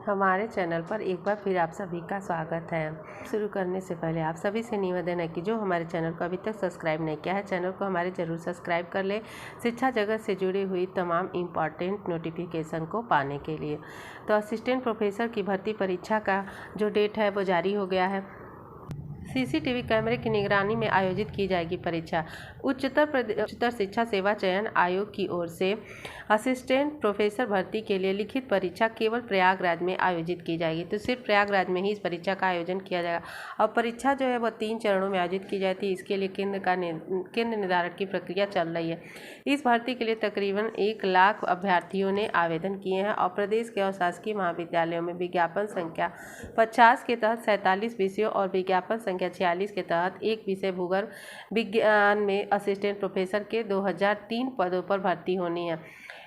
हमारे चैनल पर एक बार फिर आप सभी का स्वागत है। शुरू करने से पहले आप सभी से निवेदन है कि जो हमारे चैनल को अभी तक सब्सक्राइब नहीं किया है, चैनल को हमारे ज़रूर सब्सक्राइब कर ले शिक्षा जगत से जुड़ी हुई तमाम इम्पॉर्टेंट नोटिफिकेशन को पाने के लिए। तो असिस्टेंट प्रोफेसर की भर्ती परीक्षा का जो डेट है वो जारी हो गया है। सीसीटीवी कैमरे की निगरानी में आयोजित की जाएगी परीक्षा। उच्चतर शिक्षा सेवा चयन आयोग की ओर से असिस्टेंट प्रोफेसर भर्ती के लिए लिखित परीक्षा केवल प्रयागराज में आयोजित की जाएगी। तो सिर्फ प्रयागराज में ही इस परीक्षा का आयोजन किया जाएगा और परीक्षा जो है वह 3 चरणों में आयोजित की जाती है। इसके लिए केंद्र निर्धारण की प्रक्रिया चल रही है। इस भर्ती के लिए तकरीबन 1 लाख अभ्यर्थियों ने आवेदन किए हैं और प्रदेश के और शासकीय महाविद्यालयों में विज्ञापन संख्या 50 के तहत 47 विषयों और विज्ञापन संख्या 46 के तहत एक विषय भूगोल विज्ञान में असिस्टेंट प्रोफेसर के 2003 पदों पर भर्ती होनी है।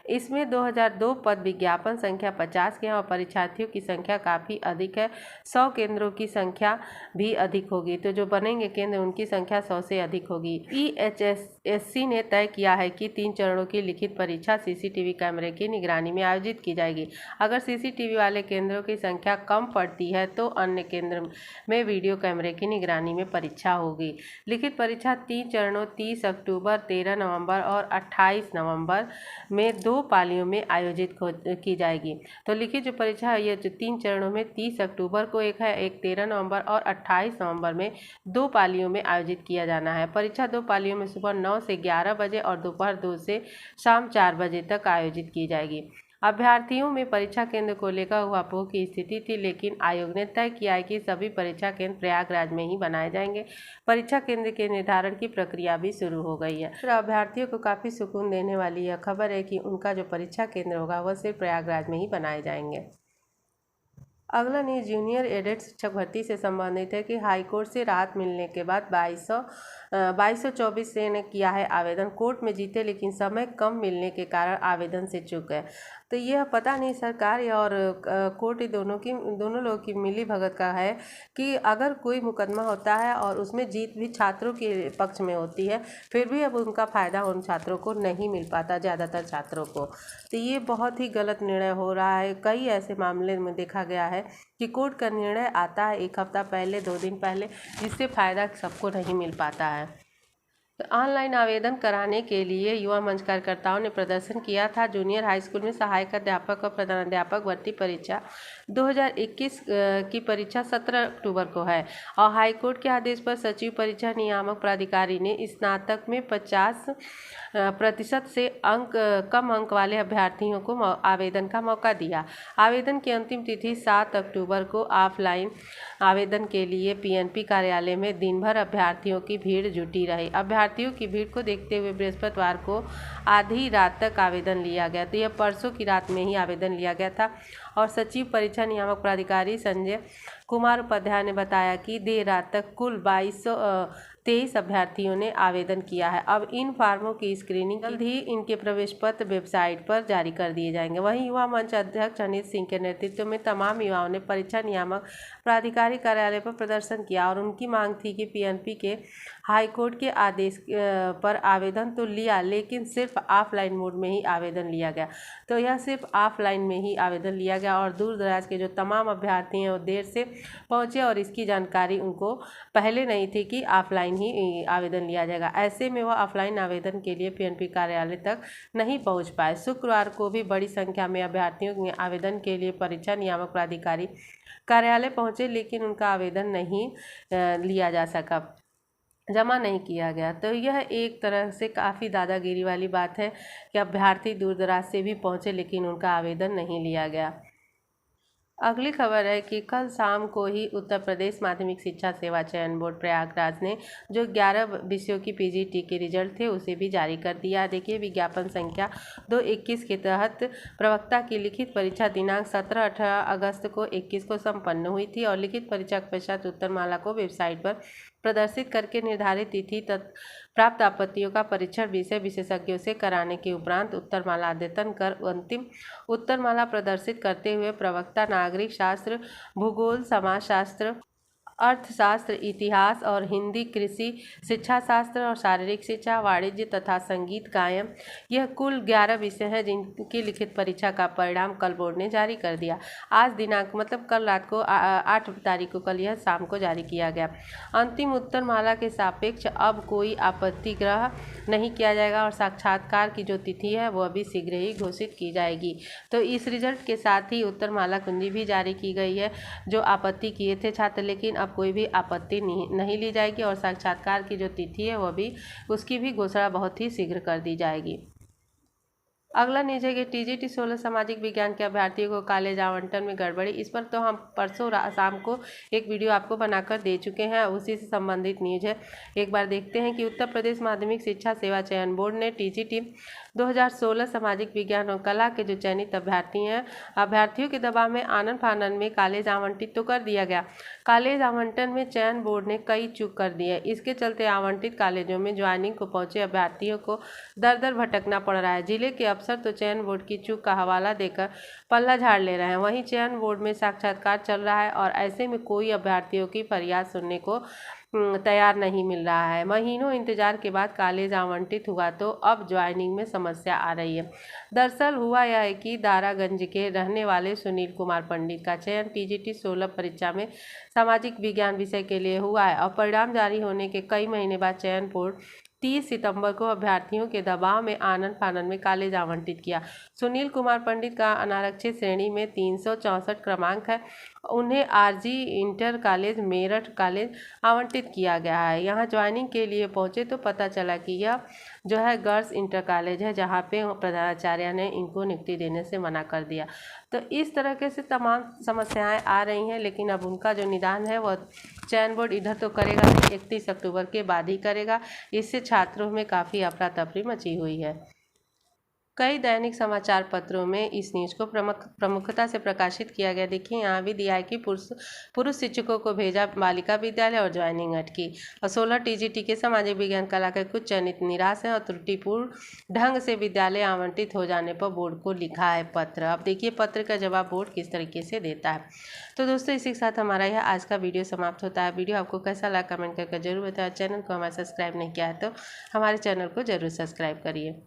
इसमें 2002 पद विज्ञापन संख्या 50 के हैं और परीक्षार्थियों की संख्या काफ़ी अधिक है। 100 केंद्रों की संख्या भी अधिक होगी। तो जो बनेंगे केंद्र उनकी संख्या 100 से अधिक होगी। EHSC ने तय किया है कि 3 चरणों की लिखित परीक्षा सीसीटीवी कैमरे की निगरानी में आयोजित की जाएगी। अगर सीसीटीवी वाले केंद्रों की संख्या कम पड़ती है तो अन्य केंद्र में वीडियो कैमरे की निगरानी में परीक्षा होगी। लिखित परीक्षा 3 चरणों 30 अक्टूबर, 13 नवंबर और 28 नवंबर में 2 पालियों में आयोजित की जाएगी। तो लिखित जो परीक्षा है ये जो 3 चरणों में 30 अक्टूबर को एक है, एक 13 नवंबर और 28 नवंबर में 2 पालियों में आयोजित किया जाना है। परीक्षा 2 पालियों में सुबह 9 से 11 बजे और दोपहर 2 से शाम 4 बजे तक आयोजित की जाएगी। अभ्यर्थियों में परीक्षा केंद्र को लेकर उहापोह की स्थिति थी, लेकिन आयोग ने तय किया है कि सभी परीक्षा केंद्र प्रयागराज में ही बनाए जाएंगे। परीक्षा केंद्र के निर्धारण की प्रक्रिया भी शुरू हो गई है। तो अभ्यर्थियों को काफ़ी सुकून देने वाली यह खबर है कि उनका जो परीक्षा केंद्र होगा वह सिर्फ प्रयागराज में ही बनाए जाएंगे। अगला न्यूज जूनियर एडेड शिक्षक भर्ती से संबंधित है कि हाईकोर्ट से राहत मिलने के बाद 2224 से ने किया है आवेदन। कोर्ट में जीते लेकिन समय कम मिलने के कारण आवेदन से चूक गए। तो यह पता नहीं सरकार और कोर्ट दोनों लोगों की मिली भगत का है कि अगर कोई मुकदमा होता है और उसमें जीत भी छात्रों के पक्ष में होती है, फिर भी अब उनका फ़ायदा उन छात्रों को नहीं मिल पाता, ज़्यादातर छात्रों को। तो ये बहुत ही गलत निर्णय हो रहा है। कई ऐसे मामले में देखा गया है कि कोर्ट का निर्णय आता है 1 हफ्ता पहले, 2 दिन पहले, जिससे फ़ायदा सबको नहीं मिल पाता है। तो ऑनलाइन आवेदन कराने के लिए युवा मंच कार्यकर्ताओं ने प्रदर्शन किया था। जूनियर हाई स्कूल में सहायक अध्यापक और प्रधानाध्यापक भर्ती परीक्षा 2021 की परीक्षा 17 अक्टूबर को है और हाईकोर्ट के आदेश पर सचिव परीक्षा नियामक प्राधिकारी ने स्नातक में 50% से कम अंक वाले अभ्यर्थियों को आवेदन का मौका दिया। आवेदन की अंतिम तिथि 7 अक्टूबर को। ऑफलाइन आवेदन के लिए पीएनपी कार्यालय में दिन भर अभ्यर्थियों की भीड़ जुटी रही। अभ्यर्थियों की भीड़ को देखते हुए बृहस्पतिवार को आधी रात तक आवेदन लिया गया। तो यह परसों की रात में ही आवेदन लिया गया था और सचिव परीक्षा नियामक प्राधिकारी संजय कुमार उपाध्याय ने बताया कि देर रात तक कुल 2223 अभ्यर्थियों ने आवेदन किया है। अब इन फार्मों की स्क्रीनिंग जल्द ही इनके प्रवेश पत्र वेबसाइट पर जारी कर दिए जाएंगे। वहीं युवा मंच अध्यक्ष अनित सिंह के नेतृत्व में तमाम युवाओं ने परीक्षा नियामक प्राधिकारी कार्यालय पर प्रदर्शन किया और उनकी मांग थी कि पीएनपी के हाईकोर्ट के आदेश पर आवेदन तो लिया, लेकिन सिर्फ ऑफलाइन मोड में ही आवेदन लिया गया। तो यह सिर्फ ऑफलाइन में ही आवेदन लिया गया और दूर दराज के जो तमाम अभ्यर्थी हैं वो देर से पहुंचे और इसकी जानकारी उनको पहले नहीं थी कि ऑफलाइन ही आवेदन लिया जाएगा। ऐसे में वह ऑफलाइन आवेदन के लिए पीएनपी कार्यालय तक नहीं पहुंच पाए। शुक्रवार को भी बड़ी संख्या में अभ्यर्थियों ने आवेदन के लिए परीक्षा नियामक प्राधिकारी कार्यालय पहुंचे, लेकिन उनका आवेदन नहीं लिया जा सका, जमा नहीं किया गया। तो यह एक तरह से काफ़ी दादागिरी वाली बात है कि अभ्यर्थी दूर दराज से भी पहुंचे लेकिन उनका आवेदन नहीं लिया गया। अगली खबर है कि कल शाम को ही उत्तर प्रदेश माध्यमिक शिक्षा सेवा चयन बोर्ड प्रयागराज ने जो 11 विषयों की पीजीटी के रिजल्ट थे उसे भी जारी कर दिया। देखिए, विज्ञापन संख्या 221 के तहत प्रवक्ता की लिखित परीक्षा दिनांक 17-18 अगस्त को 21 को संपन्न हुई थी और लिखित परीक्षा के पश्चात उत्तरमाला को वेबसाइट पर प्रदर्शित करके निर्धारित तिथि तक प्राप्त आपत्तियों का परीक्षण विषय विशेषज्ञों से कराने के उपरांत उत्तरमाला अद्यतन कर अंतिम उत्तरमाला प्रदर्शित करते हुए प्रवक्ता नागरिक शास्त्र, भूगोल, समाजशास्त्र अर्थशास्त्र, इतिहास और हिंदी, कृषि, शिक्षा शास्त्र और शारीरिक शिक्षा, वाणिज्य तथा संगीत गायन। यह कुल 11 विषय हैं जिनकी लिखित परीक्षा का परिणाम कल बोर्ड ने जारी कर दिया। आज दिनांक मतलब कल रात को 8 तारीख को, कल यह शाम को जारी किया गया। अंतिम उत्तर माला के सापेक्ष अब कोई आपत्ति ग्रह नहीं किया जाएगा और साक्षात्कार की जो तिथि है वो अभी शीघ्र ही घोषित की जाएगी। तो इस रिजल्ट के साथ ही उत्तर माला कुंजी भी जारी की गई है। जो आपत्ति किए थे छात्र, लेकिन अब कोई भी आपत्ति नहीं ली जाएगी और साक्षात्कार की जो तिथि है वो भी, उसकी भी घोषणा बहुत ही शीघ्र कर दी जाएगी। अगला न्यूज है कि टीजीटी 16 सामाजिक विज्ञान के अभ्यर्थियों को कॉलेज आवंटन में गड़बड़ी। इस पर तो हम परसों शाम को एक वीडियो आपको बनाकर दे चुके हैं, उसी से संबंधित न्यूज है। एक बार देखते हैं कि उत्तर प्रदेश माध्यमिक शिक्षा सेवा चयन बोर्ड ने टीजीटी 2016 सामाजिक विज्ञान और कला के जो चयनित अभ्यर्थियों के दबाव में आनन फानन में कॉलेज आवंटित तो कर दिया गया। कॉलेज आवंटन में चयन बोर्ड ने कई चूक कर दी है। इसके चलते आवंटित कॉलेजों में ज्वाइनिंग को पहुंचे अभ्यर्थियों को दर दर भटकना पड़ रहा है। जिले के अफसर तो चयन बोर्ड की चूक का हवाला देकर पल्ला झाड़ ले रहे हैं। वहीं चयन बोर्ड में साक्षात्कार चल रहा है और ऐसे में कोई अभ्यर्थियों की फरियाद सुनने को तैयार नहीं मिल रहा है। महीनों इंतजार के बाद कॉलेज आवंटित हुआ तो अब ज्वाइनिंग में समस्या आ रही है। दरअसल हुआ यह है कि दारागंज के रहने वाले सुनील कुमार पंडित का चयन टीजीटी 16 परीक्षा में सामाजिक विज्ञान विषय के लिए हुआ है और परिणाम जारी होने के कई महीने बाद चयन बोर्ड 30 सितंबर को अभ्यर्थियों के दबाव में आनन फानन में कॉलेज आवंटित किया। सुनील कुमार पंडित का अनारक्षित श्रेणी में 364 क्रमांक है। उन्हें RG inter college Meerut college आवंटित किया गया है। यहाँ ज्वाइनिंग के लिए पहुंचे तो पता चला कि यह जो है गर्ल्स इंटर कॉलेज है, जहाँ पे प्रधानाचार्य ने इनको नियुक्ति देने से मना कर दिया। तो इस तरह से तमाम समस्याएं आ रही हैं, लेकिन अब उनका जो निदान है वह चयन बोर्ड इधर तो करेगा, 31 अक्टूबर के बाद ही करेगा। इससे छात्रों में काफ़ी अफरा तफरी मची हुई है। कई दैनिक समाचार पत्रों में इस न्यूज को प्रमुखता से प्रकाशित किया गया। देखिए यहाँ भी दिया है कि पुरुष शिक्षकों को भेजा बालिका विद्यालय और ज्वाइनिंग अटकी। और 16 टीजीटी के सामाजिक विज्ञान कला के कुछ चयनित निराश हैं और त्रुटिपूर्ण ढंग से विद्यालय आवंटित हो जाने पर बोर्ड को लिखा है पत्र। अब देखिए पत्र का जवाब बोर्ड किस तरीके से देता है। तो दोस्तों इसी के साथ हमारा यह आज का वीडियो समाप्त होता है। वीडियो आपको कैसा लगा कमेंट करके जरूर बताएं। चैनल को हमारा सब्सक्राइब नहीं किया है तो हमारे चैनल को जरूर सब्सक्राइब करिए।